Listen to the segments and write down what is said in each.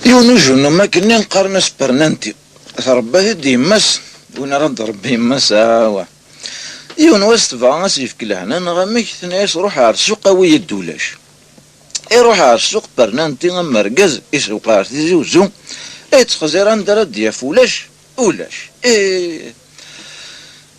يونجو ما كنا نقارنس برنانتي رباه ديماس وين رد ربي يماس يون واستفا اسيف كلهنا نغمك ثنايس روح على السوق قوي الدولاش يروح على السوق برنانتي مركز يسوق عرتي زوزو تخزير عندنا ديا فولاش ولاش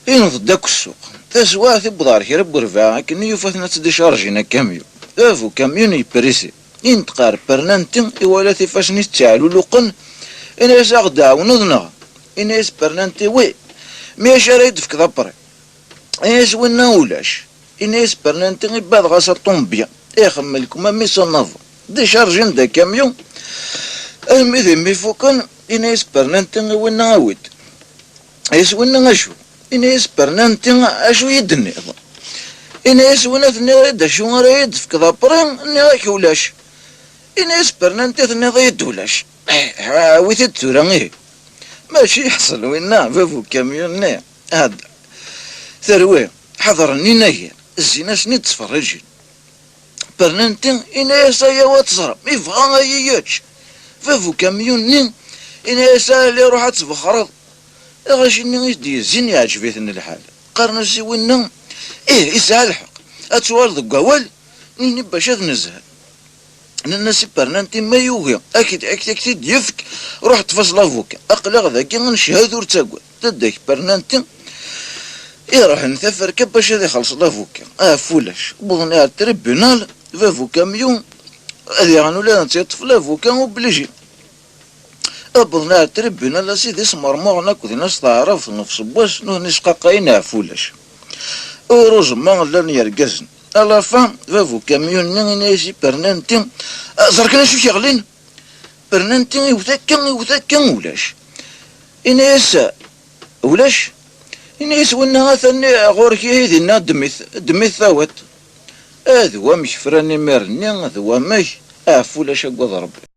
ينفض داك السوق تسوا تبضار كي رب رفاعة كني يوفثنا تدشارجينا كاميو افو كاميون يبريسي ينتقار برنانتي ولا فاشني تعالو لقن انا يساق داو نضنا انا يس برنانتي وي ميش ريد في كذابري انا يس ونا ولاش انا يس برنانتي بعد غاسا طومبيا يخملكم امي صنافو ديشارجين دا كاميون المذي ميفوكن انا يس برنانتي ونا عاود يس ونا اشو انا يس برنانتي اشو يدني انا يس ونا ثني دا شو ريد في كذابري اني غاك ولاش انا يس برنانتي ثني ضيد ولاش ويث تورا ماشي يحصل وينا فافو كاميون هذا ثروي حضرني ناهي الزينة سني تفرجين برنانتي إنا يسايا واتزرب ميفغا ياياتش فافو كاميون إنا يسايا اللي روح تفخرض غاشي ني دي الزين يعجبثني الحال قارنا سي وينا يسعى الحق اتوالد قوال ني باش نزهل الناس برنانتي ما يوغي اكيد يفك روح تفصل افوكا اقلق ذاك نشهد ورتاقوا تدك برنانتي يروح نثفر باش هذا يخلص لافوكا فولاش بغنا تريبيونال فافو كاميون هذي غنولي نتيطف لافوكا وبليجي بغنا تريبيونال سيدي سمرموغنا كودي ناس تعرف نفس بواس نو نسقاقاين فولاش وروزمان لان يرقزن على فان فافو كاميون نيجي برنانتي زركنا شو شغلين برنانتي يوثاكا ولاش إنا يسا ولاش إنا يسوينا ثاني غورك يهيدينا دميث ثاوت هذا هو مش فراني ميرني هذا هو ماش فولاش أقوى ضرب